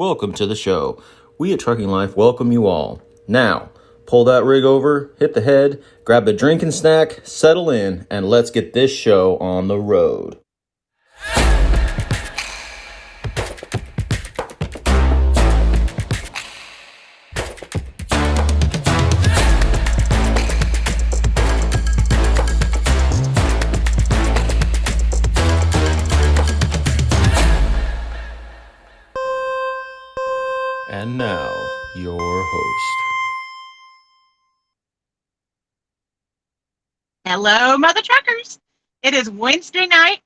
welcome to the show. We at Trucking Life welcome you all. Now, pull that rig over, hit the head, grab a drink and snack, settle in, and let's get this show on the road. And now, your host. Hello, Mother Truckers. It is Wednesday night.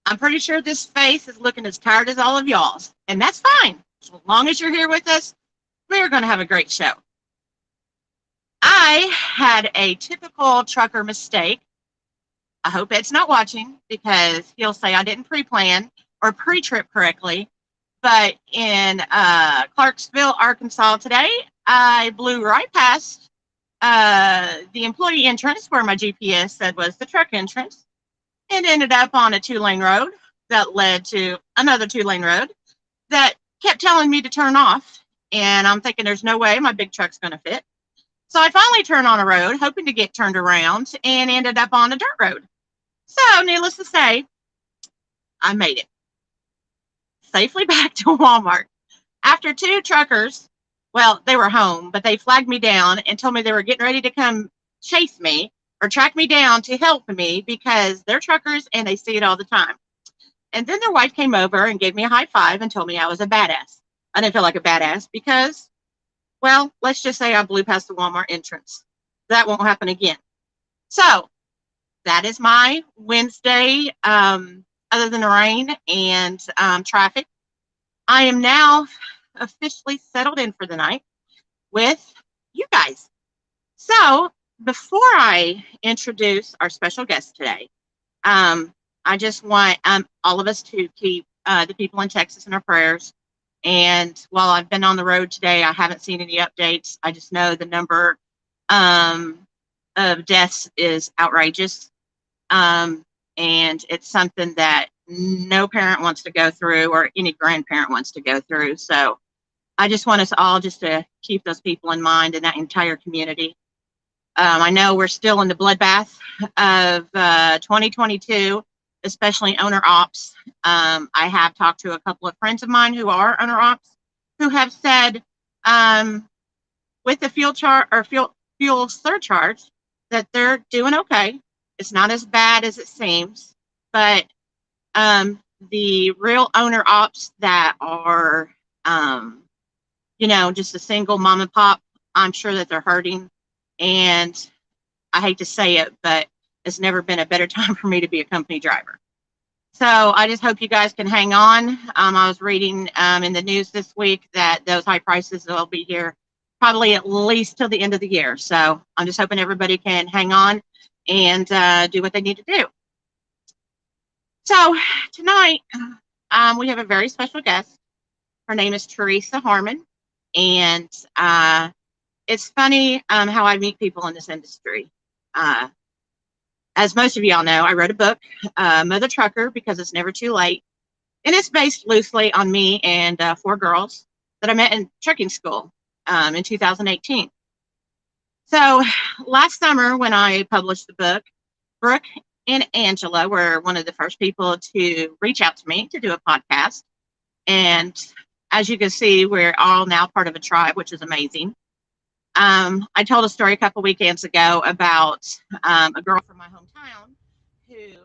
I'm pretty sure this face is looking as tired as all of y'all's, and that's fine. As long as you're here with us, we're going to have a great show. I had a typical trucker mistake. I hope Ed's not watching because he'll say I didn't pre-plan or pre-trip correctly. But in Clarksville, Arkansas today, I blew right past the employee entrance where my GPS said was the truck entrance and ended up on a 2-lane road that led to another 2-lane road that kept telling me to turn off. And I'm thinking there's no way my big truck's going to fit. So I finally turned on a road, hoping to get turned around, and ended up on a dirt road. So needless to say, I made it safely back to Walmart. After 2 truckers, well, they were home, but they flagged me down and told me they were getting ready to come chase me or track me down to help me because they're truckers and they see it all the time. And then their wife came over and gave me a high five and told me I was a badass. I didn't feel like a badass because, well, let's just say I blew past the Walmart entrance. That won't happen again. So that is my Wednesday, other than the rain and traffic. I am now officially settled in for the night with you guys. So before I introduce our special guest today, I just want all of us to keep the people in Texas in our prayers. And while I've been on the road today, I haven't seen any updates. I just know the number of deaths is outrageous. And it's something that no parent wants to go through or any grandparent wants to go through. So I just want us all just to keep those people in mind in that entire community. I know we're still in the bloodbath of 2022, especially owner ops. I have talked to a couple of friends of mine who are owner ops who have said with the fuel surcharge that they're doing okay. It's not as bad as it seems, but the real owner ops that are, just a single mom and pop, I'm sure that they're hurting. And I hate to say it, but it's never been a better time for me to be a company driver. So I just hope you guys can hang on. I was reading in the news this week that those high prices will be here probably at least till the end of the year. So I'm just hoping everybody can hang on and do what they need to do. So tonight, we have a very special guest. Her name is Teresa Harmon. And it's funny how I meet people in this industry. As most of y'all know, I wrote a book, Mother Trucker, because it's never too late. And it's based loosely on me and 4 girls that I met in trucking school in 2018. So last summer when I published the book, Brooke and Angela were one of the first people to reach out to me to do a podcast. And as you can see, we're all now part of a tribe, which is amazing. I told a story a couple weekends ago about a girl from my hometown who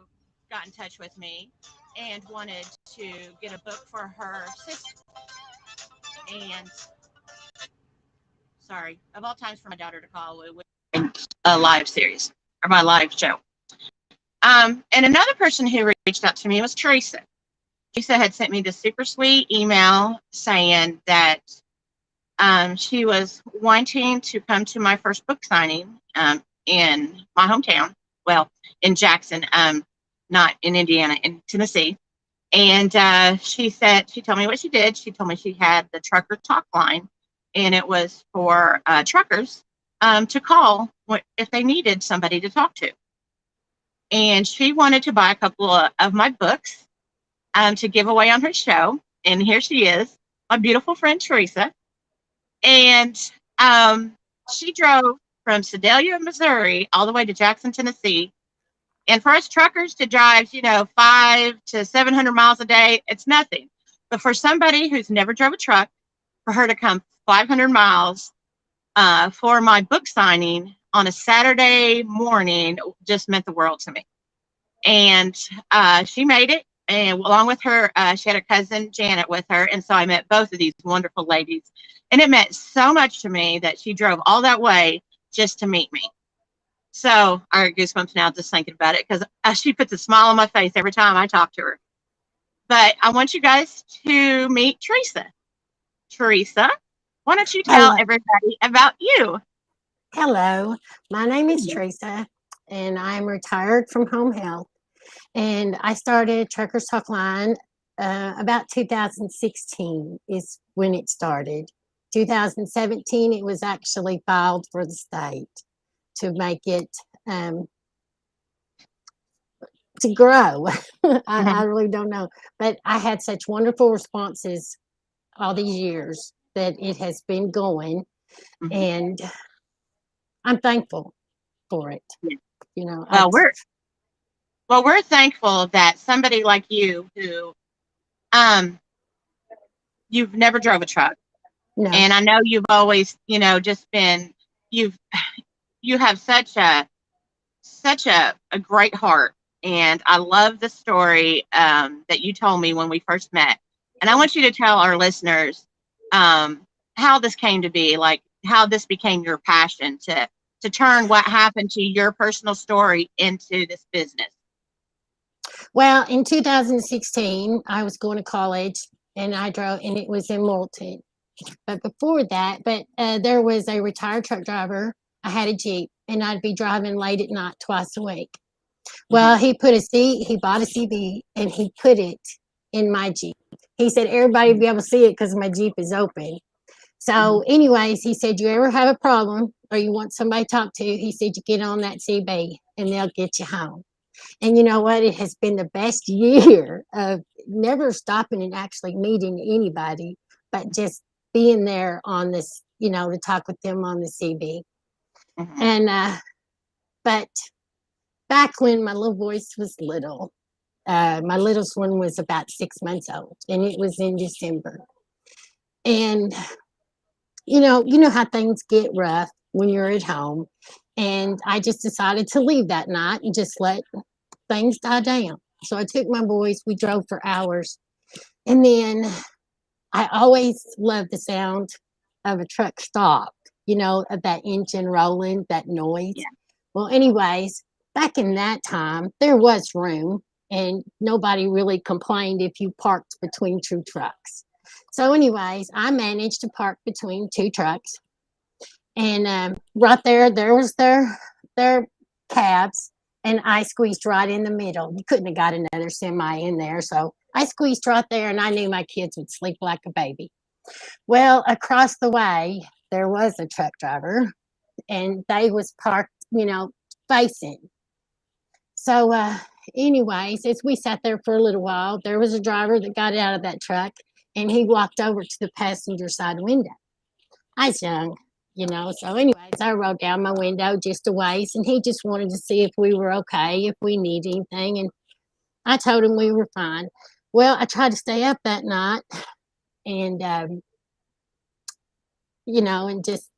got in touch with me and wanted to get a book for her sister. And sorry, of all times for my daughter to call, it would a live series or my live show. And another person who reached out to me was Teresa. Teresa had sent me this super sweet email saying that she was wanting to come to my first book signing in my hometown, well, in Jackson, not in Indiana, in Tennessee. And she told me what she did. She told me she had the trucker talk line, and it was for truckers to call if they needed somebody to talk to. And she wanted to buy a couple of my books to give away on her show. And here she is. my beautiful friend Teresa, and she drove from Sedalia, Missouri, all the way to Jackson, Tennessee. And for us truckers to drive, 500 to 700 miles a day, it's nothing. But for somebody who's never drove a truck, for her to come 500 miles for my book signing on a Saturday morning just meant the world to me. And she made it. And along with her, she had her cousin Janet with her. And so I met both of these wonderful ladies. And it meant so much to me that she drove all that way just to meet me. So I get goosebumps now just thinking about it, because she puts a smile on my face every time I talk to her. But I want you guys to meet Teresa. Teresa, why don't you tell Hello. everybody about you? Hello, my name is Teresa, and I'm retired from home health. And I started Truckers Talk Line about 2016 is when it started. 2017, it was actually filed for the state to make it to grow. I really don't know, but I had such wonderful responses all these years that it has been going, and I'm thankful for it. You know, We're thankful that somebody like you, who you've never drove a truck, no, and I know you've always, just been, you have such a great heart. And I love the story that you told me when we first met. And I want you to tell our listeners how this came to be, like how this became your passion to turn what happened to your personal story into this business. well, in 2016, I was going to college, and I drove, and it was in Moulton. But before that, there was a retired truck driver. I had a Jeep, and I'd be driving late at night twice a week. Well, he bought a CD, and he put it in my Jeep. He said everybody will be able to see it because my Jeep is open. So anyways, he said, you ever have a problem or you want somebody to talk to, he said, you get on that CB and they'll get you home. And you know what? It has been the best year of never stopping and actually meeting anybody, but just being there on this, to talk with them on the CB. And, but back when my little voice was little, my littlest one was about 6 months old, and it was in December. And you know how things get rough when you're at home. And I just decided to leave that night and just let things die down. So I took my boys, we drove for hours. And then I always loved the sound of a truck stop, of that engine rolling, that noise. Yeah. Well, anyways, back in that time, there was room and nobody really complained if you parked between two trucks. So anyways, I managed to park between two trucks, and right there was their cabs, and I squeezed right in the middle. You couldn't have got another semi in there, so I squeezed right there, and I knew my kids would sleep like a baby. Well, across the way, there was a truck driver, and they was parked, facing. So anyways, as we sat there for a little while, there was a driver that got out of that truck, and he walked over to the passenger side window. I was young, so anyways, I rolled down my window just a ways, and he just wanted to see if we were okay, if we need anything, and I told him we were fine. Well, I tried to stay up that night, and and just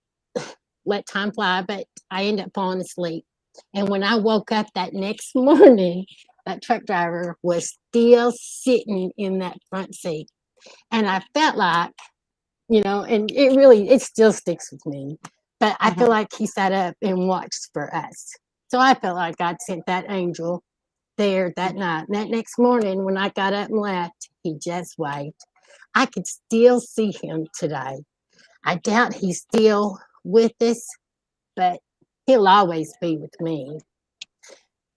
let time fly, but I ended up falling asleep. And when I woke up that next morning, that truck driver was still sitting in that front seat. And I felt like, and it still sticks with me, but I feel like he sat up and watched for us. So I felt like God sent that angel there that night. And that next morning, when I got up and left, he just waved. I could still see him today. I doubt he's still with us, but he'll always be with me.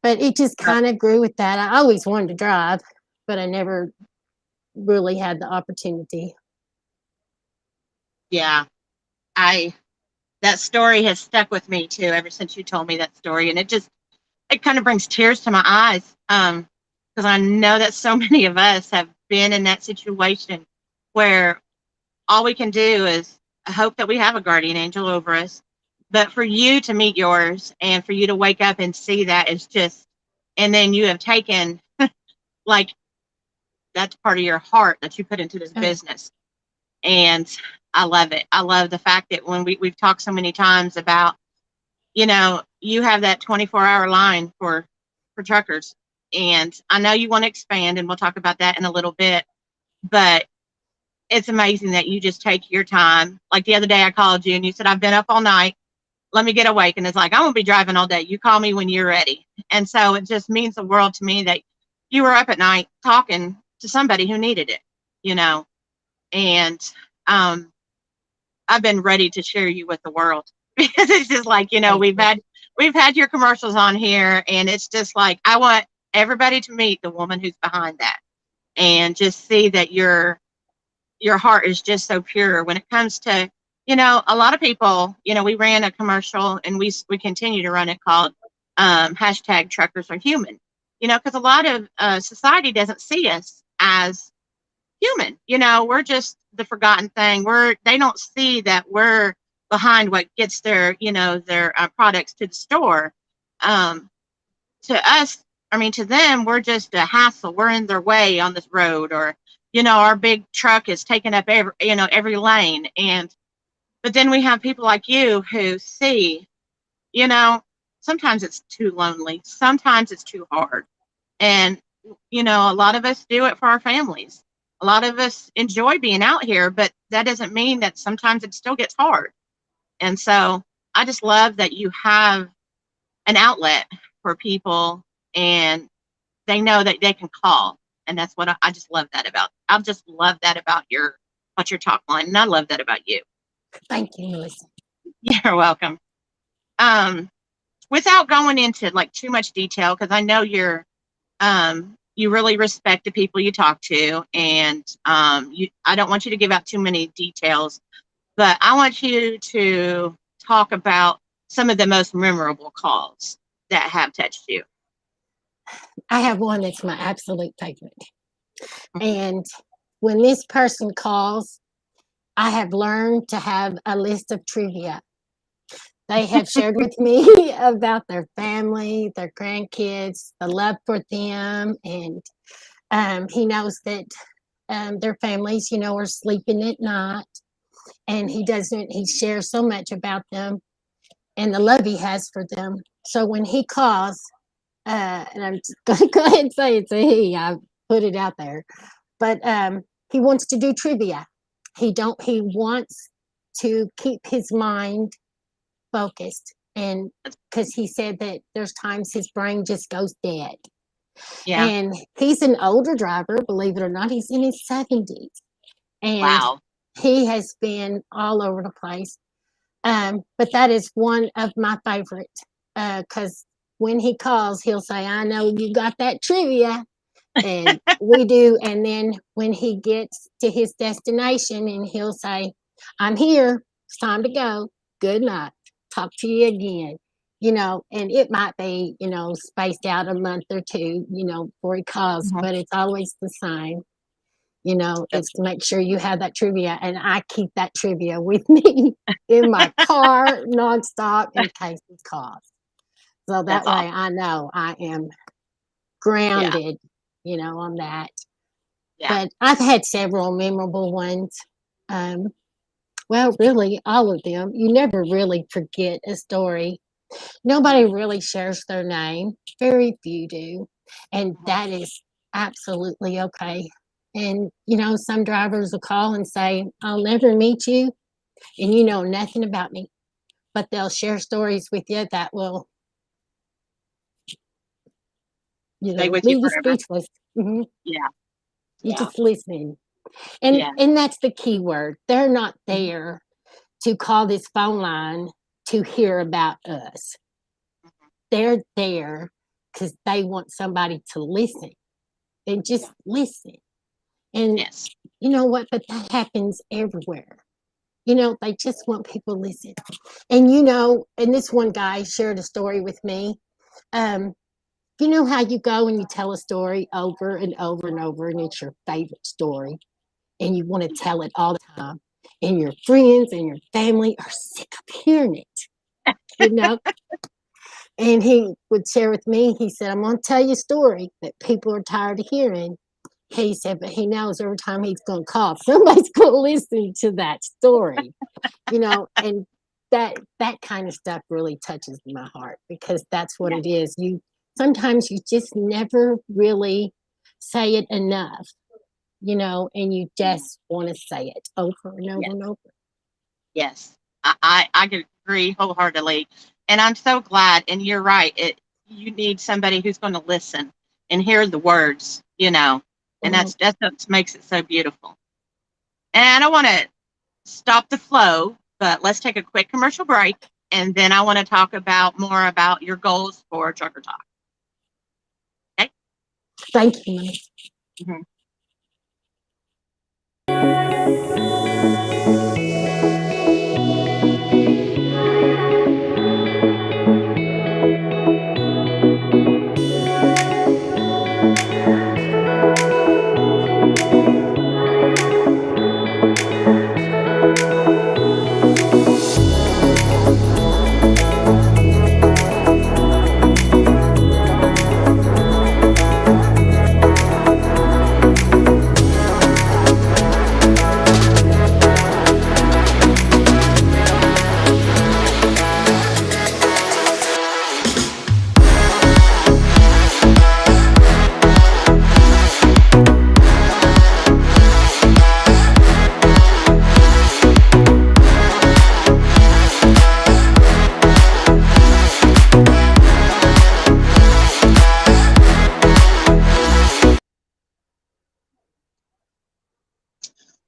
But it just kind of grew with that. I always wanted to drive, but I never really had the opportunity. Yeah, that story has stuck with me too ever since you told me that story, and it kind of brings tears to my eyes, because I know that so many of us have been in that situation where all we can do is hope that we have a guardian angel over us. But for you to meet yours and for you to wake up and see that is just, and then you have taken like that's part of your heart that you put into this business. And I love it. I love the fact that when we've talked so many times about, you know, you have that 24-hour line for truckers. And I know you want to expand, and we'll talk about that in a little bit. But it's amazing that you just take your time. Like the other day I called you and you said, I've been up all night. Let me get awake. And it's like, I won't be driving all day. You call me when you're ready. And so it just means the world to me that you were up at night talking to somebody who needed it, you know. And I've been ready to share you with the world because it's just like, you know, we've had your commercials on here, and it's just like, I want everybody to meet the woman who's behind that and just see that your heart is just so pure when it comes to, you know, a lot of people, you know, we ran a commercial and we continue to run it called hashtag truckers are human, you know, because a lot of society doesn't see us as human. You know, we're just the forgotten thing. They don't see that we're behind what gets their, you know, their products to the store. To us, I mean, to them, we're just a hassle. We're in their way on this road, or, you know, our big truck is taking up every lane. But then we have people like you who see, you know, sometimes it's too lonely. Sometimes it's too hard. And, you know, a lot of us do it for our families. A lot of us enjoy being out here, but that doesn't mean that sometimes it still gets hard. And so I just love that you have an outlet for people, and they know that they can call. And that's what I just love that about. I just love that about your talk line. And I love that about you. Thank you, Melissa. You're welcome. Without going into like too much detail, because I know you really respect the people you talk to, and I don't want you to give out too many details, but I want you to talk about some of the most memorable calls that have touched you. I have one that's my absolute favorite. And when this person calls, I have learned to have a list of trivia. They have shared with me about their family, their grandkids, the love for them. And he knows that their families, you know, are sleeping at night. And he shares so much about them and the love he has for them. So when he calls, and I'm just going to go ahead and say it's a he, I put it out there, but he wants to do trivia. He wants to keep his mind focused, and because he said that there's times his brain just goes dead. Yeah. And he's an older driver, believe it or not. He's in his 70s. And wow. He has been all over the place. But that is one of my favorite, because when he calls, he'll say, I know you got that trivia. And we do. And then when he gets to his destination, and he'll say, I'm here. It's time to go. Good night. Talk to you again. You know, and it might be, you know, spaced out a month or two, you know, before he calls, but it's always the same. You know, it's to make sure you have that trivia. And I keep that trivia with me in my car nonstop in case he calls. So that way I know I am grounded, you know, on that. Yeah. But I've had several memorable ones. Well, really, all of them. You never really forget a story. Nobody really shares their name. Very few do. And that is absolutely okay. And, you know, some drivers will call and say, I'll never meet you, and you know nothing about me. But they'll share stories with you that will, you know, leave you speechless. Mm-hmm. Yeah. You're just listening. And that's the key word. They're not there to call this phone line to hear about us. They're there because they want somebody to listen. They just listen. And you know what? But that happens everywhere. You know, they just want people to listen. And you know, and this one guy shared a story with me. You know how you go and you tell a story over and over and over, and it's your favorite story, and you want to tell it all the time. and your friends and your family are sick of hearing it, you know. And he would share with me, he said, I'm going to tell you a story that people are tired of hearing. He said, but he knows every time he's going to cough, somebody's going to listen to that story, you know. And that kind of stuff really touches my heart, because that's what Yeah. it is. Sometimes you just never really say it enough, you know, and you just want to say it over and over Yes. and over. Yes. I could agree wholeheartedly. And I'm so glad. And you're right. You need somebody who's going to listen and hear the words, you know. And Mhm. that's what makes it so beautiful. And I don't want to stop the flow, but let's take a quick commercial break. And then I want to talk about more about your goals for Trucker Talk. Okay. Thank you, Mama. Mhm.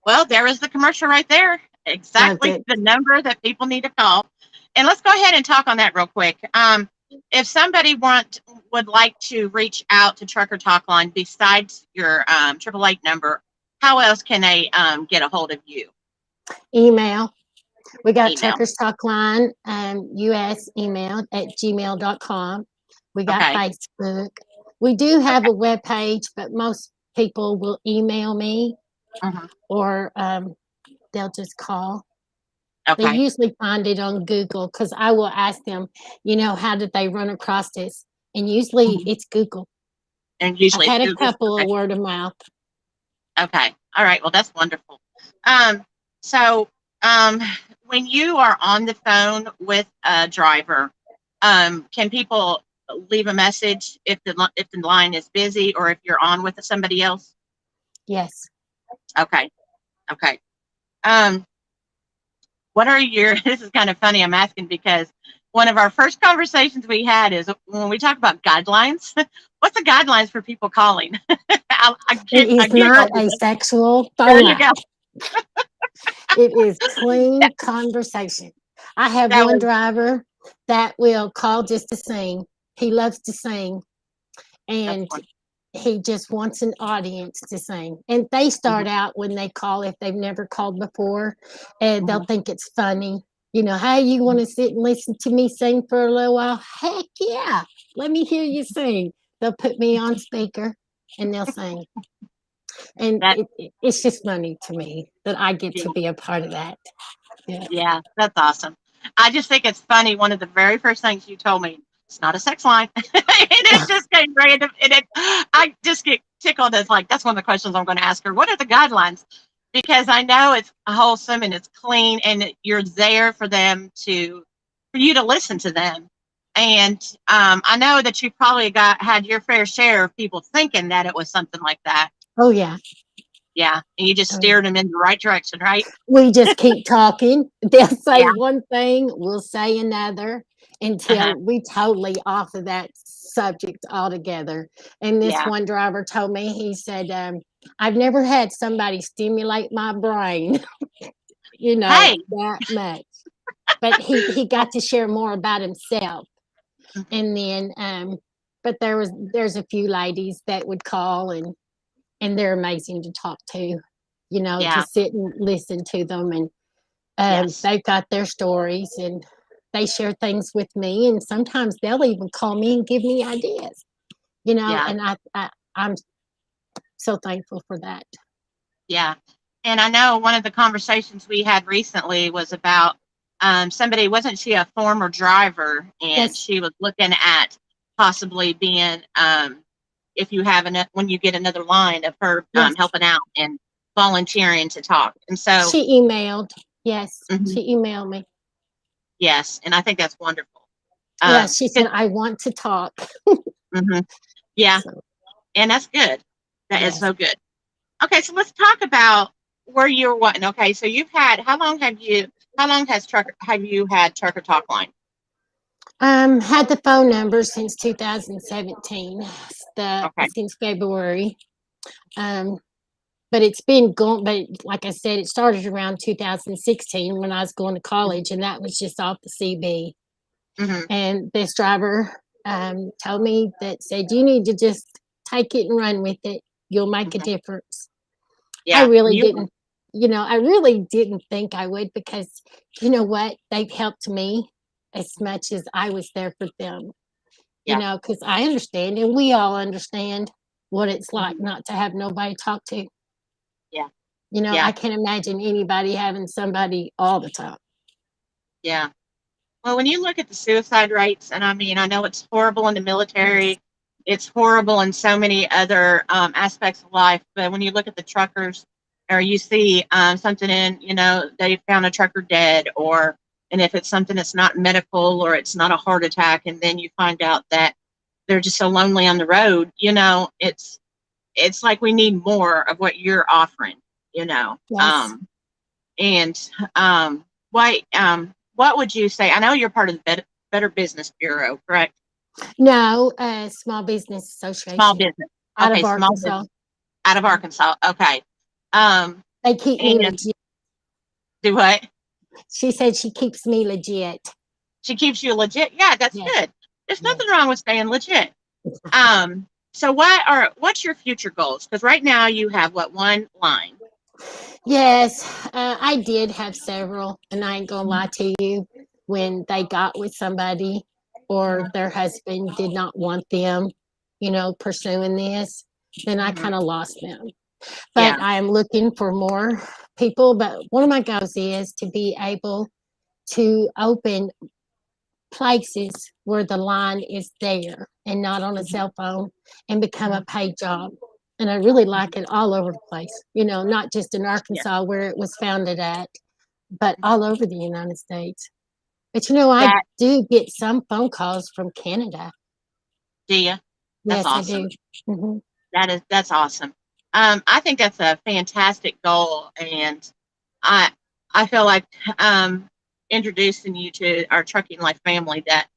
Well, there is the commercial right there. Loved Exactly it. the number that people need to call. And let's go ahead and talk on that real quick. If somebody would like to reach out to Trucker Talk Line besides your 888 number, how else can they get a hold of you? Email. We got Email. Truckers Talk Line, US email at gmail.com. We got Okay. Facebook. We do have a web page, but most people will email me, Mhm. or they'll just call. They Okay. usually find it on Google, because I will ask them, you know, how did they run across this? And usually Mhm. it's Google. And I've usually it's had a Google. couple Okay. of word of mouth. Okay. All right. Well, that's wonderful. So when you are on the phone with a driver, can people leave a message if the line is busy, or if you're on with somebody else? Yes. Okay. Okay. Um, what are your? This is kind of funny. I'm asking because one of our first conversations we had is when we talk about guidelines. What's the guidelines for people calling? It I is not giggled. a sexual There phone you line. go. It is clean conversation. I have That one was driver that will call just to sing. He loves to sing, that's and one. he just wants an audience to sing. And they Mhm, start out, when they call, if they've never called before, and they'll mhm, think it's funny. You know, hey, you want mhm. to sit and listen to me sing for a little while? Heck yeah. Let me hear you sing. They'll put me on speaker and they'll sing. And That it's just funny to me that I get to be a part of that. Yeah. Yeah, that's awesome. I just think it's funny. One of the very first things you told me, it's not a sex line. And it just came random. I just get tickled as like, that's one of the questions I'm going to ask her. What are the guidelines? Because I know it's wholesome and it's clean, and you're there for you to listen to them. And I know that you probably had your fair share of people thinking that it was something like that. Oh, yeah. Yeah. And you just Oh, yeah. steered them in the right direction, right? We just keep talking. They'll say Yeah. one thing, we'll say another, Uh-huh. until we totally off of that subject altogether. And this Yeah. one driver told me, he said, I've never had somebody stimulate my brain, you know, Hey. that much. But he got to share more about himself. And then, but there's a few ladies that would call, and they're amazing to talk to, you know, to Yeah. sit and listen to them. And Yes. they've got their stories, and they share things with me, and sometimes they'll even call me and give me ideas, you know. Yeah. And I'm so thankful for that. Yeah. And I know one of the conversations we had recently was about somebody, wasn't she a former driver, and Yes, she was looking at possibly being, if you have when you get another line of her yes. helping out and volunteering to talk. And so, She emailed. Yes, mhm, she emailed me. yes, and I think that's wonderful. Yeah, she 'Cause, said, I want to talk. mhm, yeah, So, and that's good. That is yes. so good. Okay, so let's talk about where you're wanting. Okay, so you've had, how long have you had Trucker Talk Line? Had the phone number since 2017, Okay. since February. Um, but it's been going, but like I said, it started around 2016 when I was going to college, and that was just off the CB. Hmm. And this driver told me that said, you need to just take it and run with it. You'll make a Hmm. difference. I Yeah, really you. didn't, I really didn't think I would because you know what? They've helped me as much as I was there for them, Yeah. because I understand and we all understand what it's like Hmm. not to have nobody to talk to. Yeah. I Yeah. can't imagine anybody having somebody all the time. Yeah. Well, when you look at the suicide rates, and I mean, I know it's horrible in the Yes. military, it's horrible in so many other aspects of life, but when you look at the truckers, or you see something in, they found a trucker dead, and if it's something that's not medical or it's not a heart attack, and then you find out that they're just so lonely on the road, it's like we need more of what you're offering, you know. Yes. And what would you say? I know you're part of the Better Business Bureau, correct? No, Small Business Small Association business. out of Okay, small Arkansas. business out of Arkansas. Okay. Um, They keep me and legit. do what? She said she keeps me legit. She keeps you legit. Yeah, that's Yes, good. There's nothing yes. wrong with staying legit. So what's your future goals? Because right now you have what, one line? Yes, I did have several, and I ain't gonna lie to you. When they got with somebody or their husband did not want them, pursuing this, then I Hmm. kind of lost them. But Yeah. I am looking for more people. But one of my goals is to be able to open places where the line is there and not on a Hmm. cell phone and become a paid job. And I really like it all over the place, not just in Yeah. Arkansas where it was founded at, but Mhm. all over the United States. But I That do get some phone calls from Canada. do you? That's Yes, I awesome. do. Hmm. That's awesome. I think that's a fantastic goal, and I I feel like um, introducing you to our Trucking Life family, that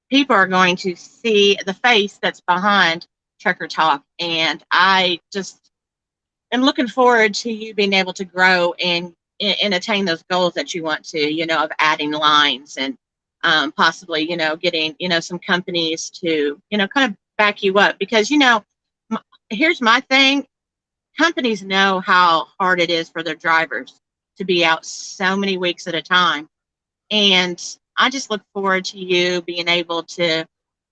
people are going to see the face that's behind Trucker Talk, and I just am looking forward to you being able to grow and attain those goals that you want to, of adding lines and possibly, getting, some companies to, kind of back you up because, here's my thing. Companies know how hard it is for their drivers to be out so many weeks at a time. And I just look forward to you being able to,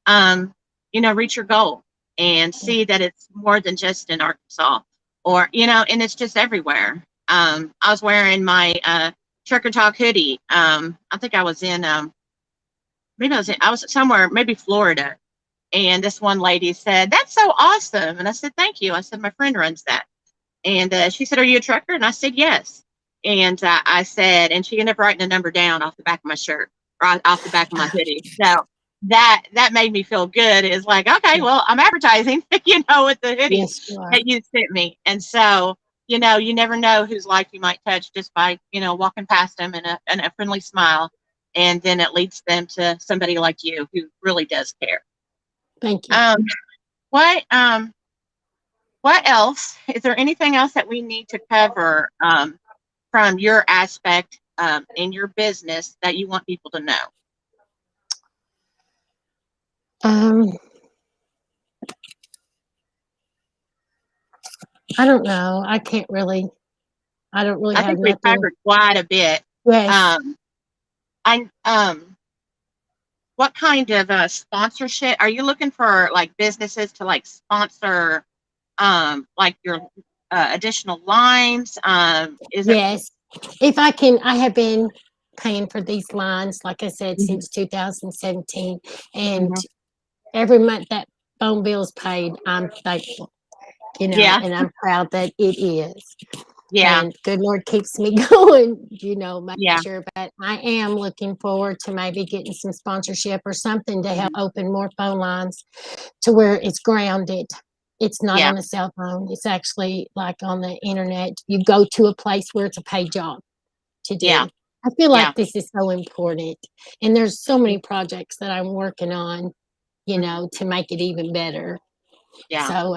um, reach your goal and see that it's more than just in Arkansas or, and it's just everywhere. I was wearing my Trucker Talk hoodie. I think I was in, maybe I was somewhere, maybe Florida. And this one lady said, "That's so awesome." And I said, "Thank you." I said, "My friend runs that." And she said, "Are you a trucker?" And I said, "Yes." And I said, and she ended up writing a number down off the back of my shirt, or off the back of my hoodie. So that made me feel good. It's like, okay, Yeah. well, I'm advertising, with the hoodie Yes, you are. that you sent me. And so, you never know whose life you might touch just by, walking past them and a friendly smile. And then it leads them to somebody like you who really does care. Thank you. Um, what what else? Is there anything else that we need to cover from your aspect in your business that you want people to know? Um, I don't know. I don't really I have think we've nothing. covered quite a bit. Yes. Um, I What kind of sponsorship are you looking for? Like businesses to like sponsor, like your additional lines? Is it? Yes. If I can, I have been paying for these lines, like I said, Mhm, since 2017. And mhm. every month that phone bill is paid, I'm thankful, Yeah, and I'm proud that it is. yeah, And good Lord keeps me going, make yeah. sure. But I am looking forward to maybe getting some sponsorship or something to help Mhm. open more phone lines to where it's grounded. It's not Yeah, on a cell phone. It's actually like on the internet. You go to a place where it's a paid job to yeah, do. I feel yeah, like this is so important. And there's so many projects that I'm working on, mhm, to make it even better. yeah. So,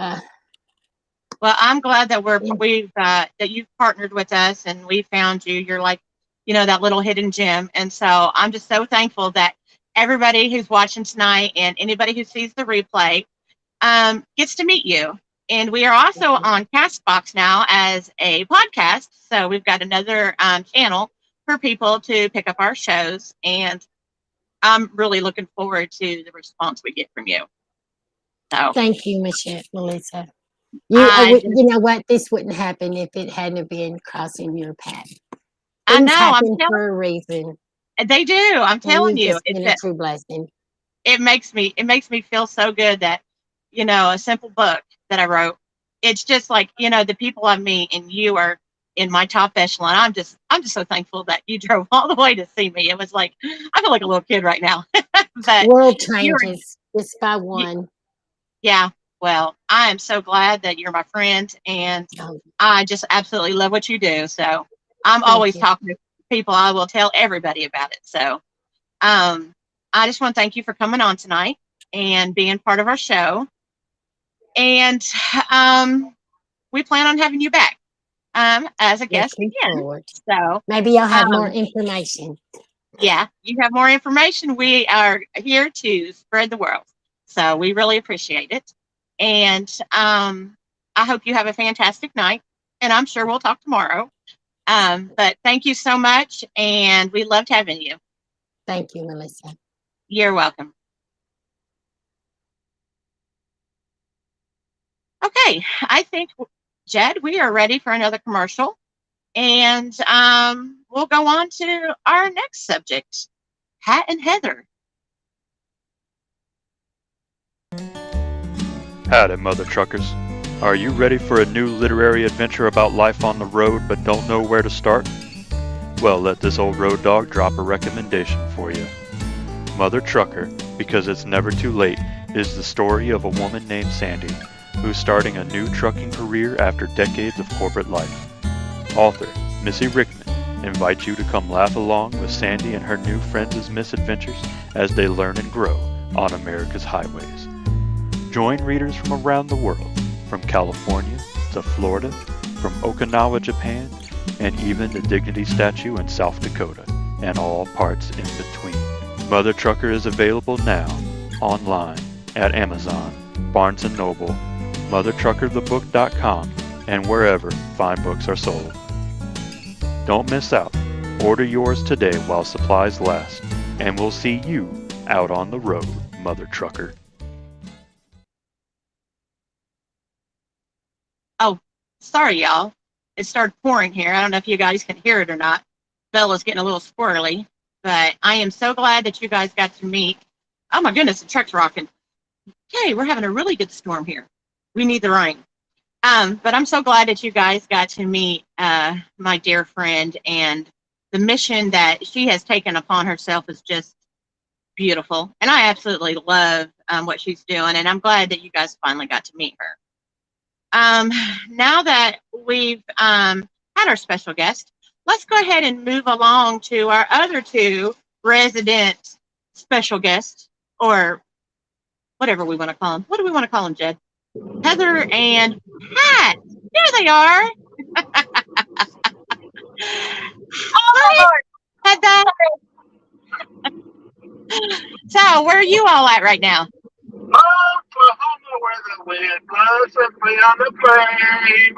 Well, I'm glad that yeah, that you've partnered with us and we found you. You're like, that little hidden gem. And so I'm just so thankful that everybody who's watching tonight and anybody who sees the replay gets to meet you. And we are also on Castbox now as a podcast. So we've got another channel for people to pick up our shows. And I'm really looking forward to the response we get from you. So thank you, Michelle, Melissa. I You know what? This wouldn't happen if it hadn't been crossing your path. I Things know happen for a reason, they do. I'm and telling you've you, just been a true blessing. it makes me feel so good that a simple book that I wrote. It's just like the people I meet, and you are in my top echelon. I'm just so thankful that you drove all the way to see me. It was like I feel like a little kid right now, but World you're changes just by you, one. yeah. Well, I am so glad that you're my friend, and Oh, I just absolutely love what you do. So I'm thank always you. talking to people. I will tell everybody about it. So um, I just want to thank you for coming on tonight and being part of our show. And um, we plan on having you back as a guest Looking again. forward. So, Maybe I'll have more um, information. yeah, you have more information. We are here to spread the world. So, we really appreciate it. And I hope you have a fantastic night. And I'm sure we'll talk tomorrow. But thank you so much. And we loved having you. Thank you, Melissa. You're welcome. Okay, I think, Jed, we are ready for another commercial. And we'll go on to our next subject, Hat and Heather. Howdy, Mother Truckers. Are you ready for a new literary adventure about life on the road but don't know where to start? Well, let this old road dog drop a recommendation for you. Mother Trucker, Because It's Never Too Late, is the story of a woman named Sandy, who's starting a new trucking career after decades of corporate life. Author Missy Ryckman invites you to come laugh along with Sandy and her new friends' misadventures as they learn and grow on America's highways. Join readers from around the world, from California to Florida, from Okinawa, Japan, and even the Dignity Statue in South Dakota, and all parts in between. Mother Trucker is available now, online, at Amazon, Barnes & Noble, MotherTruckerTheBook.com, and wherever fine books are sold. Don't miss out. Order yours today while supplies last, and we'll see you out on the road, Mother Trucker. Oh, sorry, y'all. It started pouring here. I don't know if you guys can hear it or not. Bella's getting a little squirrely, but I am so glad that you guys got to meet. Oh my goodness, the truck's rocking. Okay, we're having a really good storm here. We need the rain. But I'm so glad that you guys got to meet my dear friend, and the mission that she has taken upon herself is just beautiful. And I absolutely love what she's doing, and I'm glad that you guys finally got to meet her. Now that we've had our special guest, let's go ahead and move along to our other two resident special guests, or whatever we want to call them. What do we want to call them, Jed? Heather and Pat. There they are. Oh, Hi, Heather. So, where are you all at right now? Oklahoma, where the wind blows and we on the plane.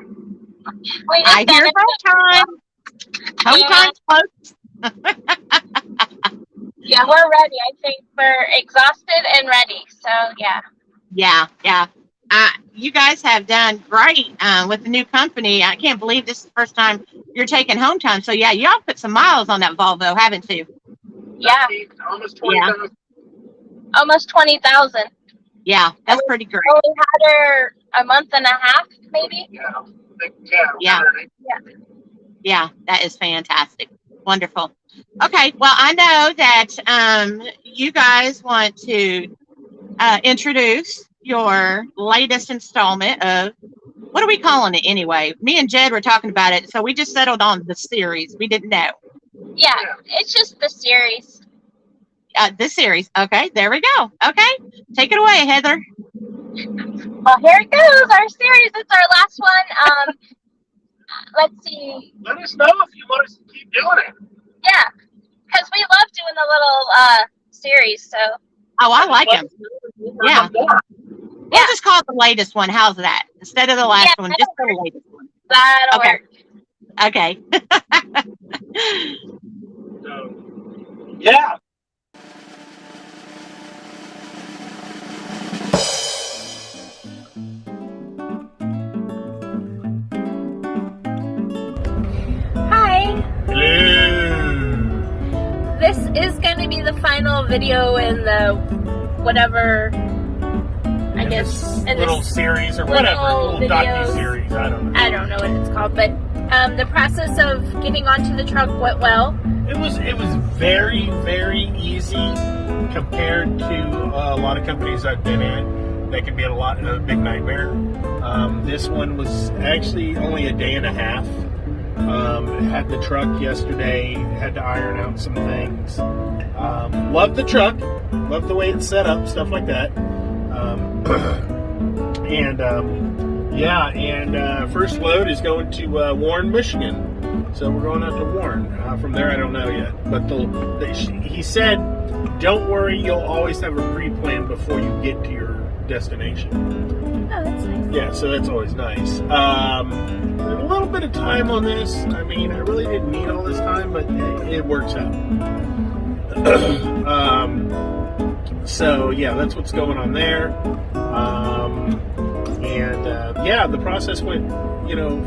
We I just hear got home time. Home time's close. yeah, we're ready. I think we're exhausted and ready. So yeah. Yeah. you guys have done great with the new company. I can't believe this is the first time you're taking home time. So, yeah, y'all put some miles on that Volvo, haven't you? Yeah, Almost 20,000. almost 20,000. Yeah, that's pretty great. Only had her a month and a half, maybe. Yeah. Yeah, that is fantastic. Wonderful. Okay, well, I know that you guys want to introduce your latest installment of, what are we calling it anyway? Me and Jed were talking about it, so we just settled on the series. We didn't know. Yeah, it's just the series. This series. Okay, there we go. Okay, take it away, Heather. Well, here it goes. Our series. It's our last one. Let's see. Let us know if you want us to keep doing it. Yeah, because we love doing the little series. So. Oh, I like him. Yeah. We'll just call it the latest one. How's that? Instead of the last one, just the latest one. That'll work. Okay. So, yeah. Hi, Hello. this is going to be the final video in the whatever, I guess, in little this series or little whatever, little videos. docu-series, I don't know. I don't know what it's called, but the process of getting onto the truck went well. It was very, very easy compared to a lot of companies I've been in. That can be a big nightmare. This one was actually only a day and a half. Had the truck yesterday, had to iron out some things. Loved the truck, loved the way it's set up, stuff like that. First load is going to Warren, Michigan. So we're going out to Warren. From there, I don't know yet. But he said, don't worry, you'll always have a pre-plan before you get to your destination. Oh, that's nice. Yeah, so that's always nice. A little bit of time on this. I mean, I really didn't need all this time, but it works out. So, yeah, that's what's going on there. The process went,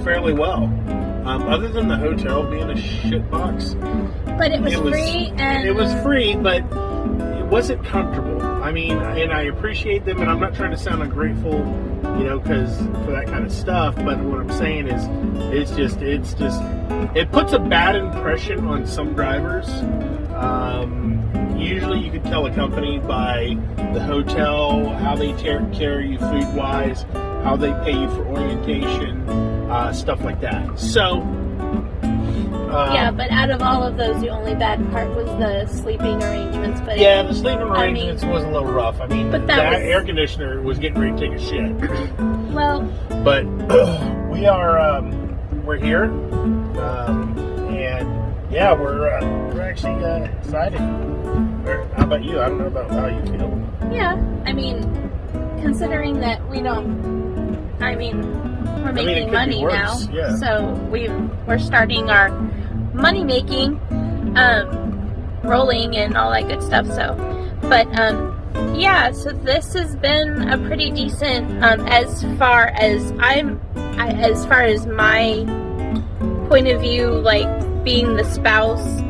fairly well. Other than the hotel being a shitbox. But it was free, and it was free, but it wasn't comfortable. I mean, and I appreciate them, and I'm not trying to sound ungrateful, because for that kind of stuff. But what I'm saying is, it puts a bad impression on some drivers. Usually, you can tell a company by the hotel, how they take care of you food-wise, how they pay you for orientation, stuff like that. So. yeah, but out of all of those, the only bad part was the sleeping arrangements. But yeah, the sleeping arrangements was a little rough. I mean, but that air conditioner was getting ready to take a shit. Well, but we're here, and yeah, we're actually excited. How about you? I don't know about how you feel. yeah, I mean, considering that we're making money now, yeah. so we're starting our money making, rolling and all that good stuff. So, but yeah, so this has been a pretty decent as far as my point of view, like being the spouse.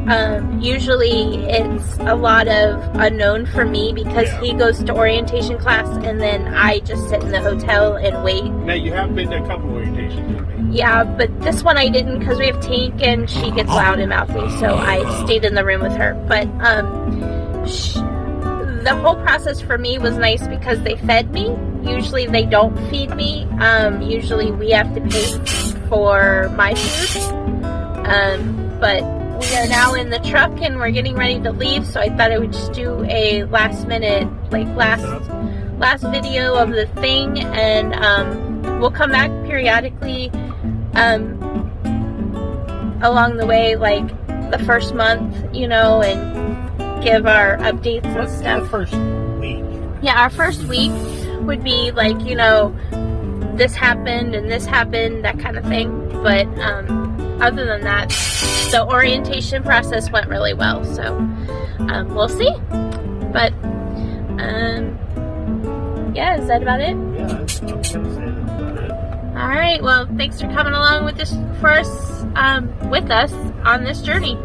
Usually it's a lot of unknown for me because he goes to orientation class and then I just sit in the hotel and wait. Now you have been to a couple orientations with me. Yeah, but this one I didn't because we have Tink and she gets loud and mouthy, so I stayed in the room with her. But the whole process for me was nice because they fed me. Usually they don't feed me. Usually we have to pay for my food. But we are now in the truck and we're getting ready to leave, so I thought I would just do a last minute, last video of the thing, and we'll come back periodically along the way, like the first month, and give our updates and stuff. The first week. Yeah, our first week would be like, this happened and this happened, that kind of thing. But other than that, the orientation process went really well, so we'll see. But Yeah, is that about it? Yeah, I'm gonna say that's about it. All right. Well, thanks for coming along with this for us, with us on this journey.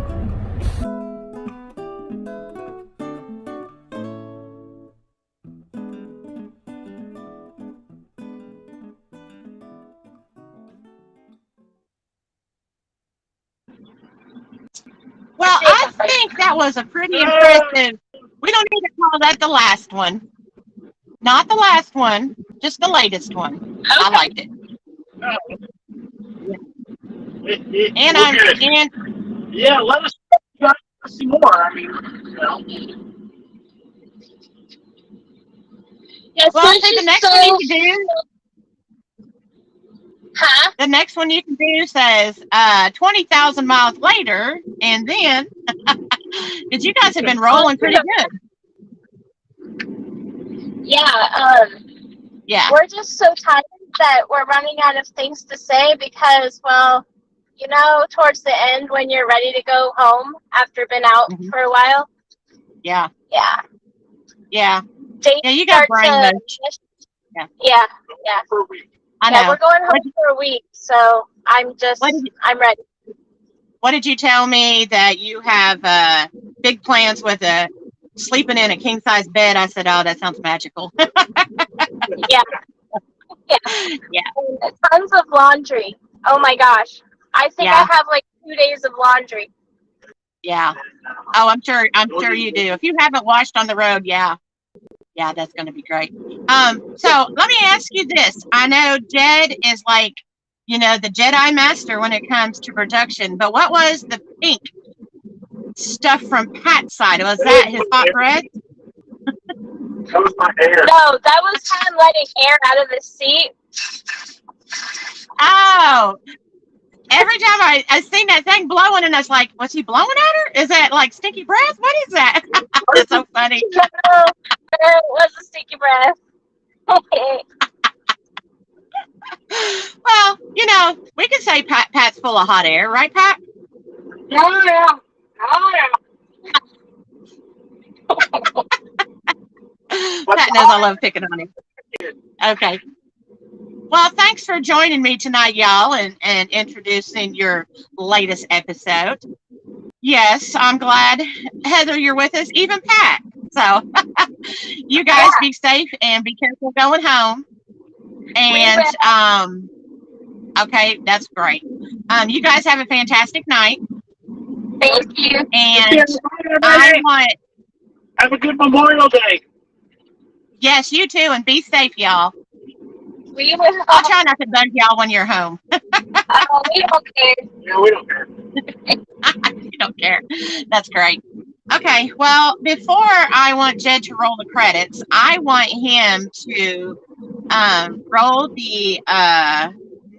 Well, I think that was a pretty impressive. We don't need to call that the last one. Not the last one, just the latest one. I liked it. And We're I'm good. and Yeah, let us see more. I mean, you know. Yeah, well, I think the next one you can do. Huh? The next one you can do says 20,000 miles later, and then because you guys have been rolling pretty good. Yeah, Yeah. we're just so tired that we're running out of things to say because, well, you know, towards the end when you're ready to go home after being out Mhm. for a while. Yeah. Yeah. Yeah. Days Yeah. You got start brain to- mush. Yeah. Yeah. Yeah. For a week. I know. Yeah, we're going home for a week, so I'm ready. What did you tell me that you have big plans with sleeping in a king size bed? I said, oh, that sounds magical. Yeah. Yeah. Yeah. And tons of laundry. Oh my gosh. I think Yeah. I have like 2 days of laundry. Yeah. Oh, I'm sure you do. If you haven't washed on the road, yeah. Yeah, that's going to be great. So let me ask you this. I know Jed is like, you know, the Jedi master when it comes to production, but what was the pink stuff from Pat's side? Was that his hot bread? That was my hair. No, that was him letting air out of the seat. Oh, every time I seen that thing blowing, and I was like, was he blowing at her? Is that like stinky breath? What is that? That's so funny. No, it was a sticky breath. Well, you know, we can say Pat's full of hot air, right, Pat? Oh yeah. Oh yeah. Pat knows I love picking on him. Okay. Well, thanks for joining me tonight, y'all, and introducing your latest episode. Yes, I'm glad, Heather, you're with us, even Pat. So you guys be safe and be careful going home. And okay, that's great. You guys have a fantastic night. Thank you. And I want, Have a good Memorial Day. yes, you too, and be safe, y'all. We will. I'll try not to bug y'all when you're home. We don't care. Yeah, we don't care. You don't care. That's great. Okay, well, before I want Jed to roll the credits, I want him to roll the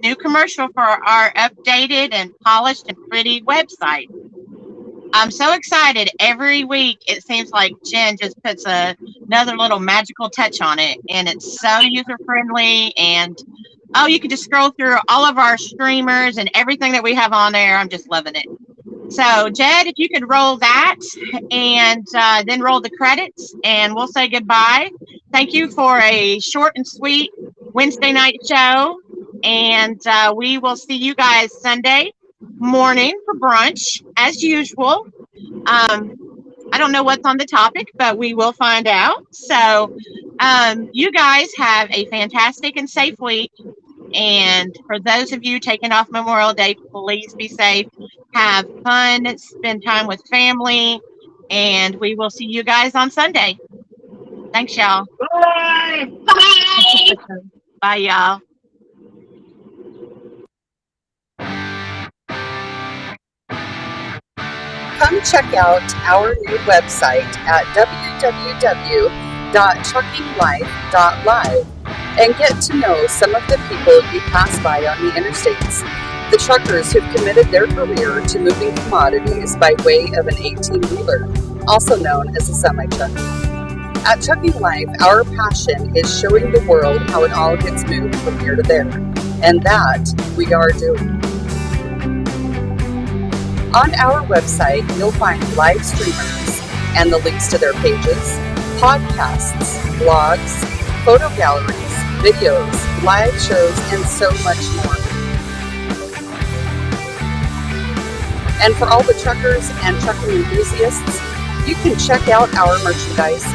new commercial for our updated and polished and pretty website. I'm so excited. Every week, it seems like Jen just puts another little magical touch on it, and it's so user-friendly, and oh, you can just scroll through all of our streamers and everything that we have on there. I'm just loving it. So, Jed, if you could roll that and then roll the credits, and we'll say goodbye. Thank you for a short and sweet Wednesday night show, and we will see you guys Sunday morning for brunch, as usual. I don't know what's on the topic, but we will find out. So, you guys have a fantastic and safe week. And for those of you taking off Memorial Day, please be safe. Have fun. Spend time with family. And we will see you guys on Sunday. Thanks, y'all. Bye. Bye. Bye, y'all. Come check out our new website at www.truckinglife.live and get to know some of the people you pass by on the interstates, the truckers who've committed their career to moving commodities by way of an 18-wheeler, also known as a semi-truck. At Trucking Life, our passion is showing the world how it all gets moved from here to there, and that we are doing. On our website, you'll find live streamers and the links to their pages, podcasts, blogs, photo galleries, videos, live shows, and so much more. And for all the truckers and trucking enthusiasts, you can check out our merchandise.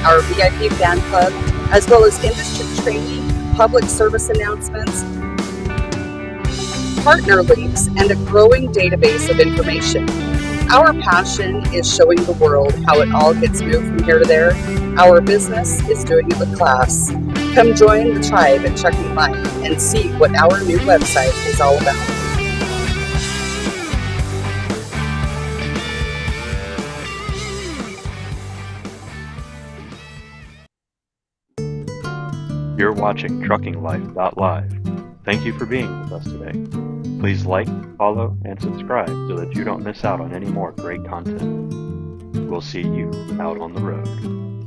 Our VIP fan club, as well as industry training, public service announcements, partner links, and a growing database of information. Our passion is showing the world how it all gets moved from here to there. Our business is doing it with class. Come join the tribe at Trucking Life and see what our new website is all about. You're watching TruckingLife.live. Thank you for being with us today. Please like, follow, and subscribe so that you don't miss out on any more great content. We'll see you out on the road.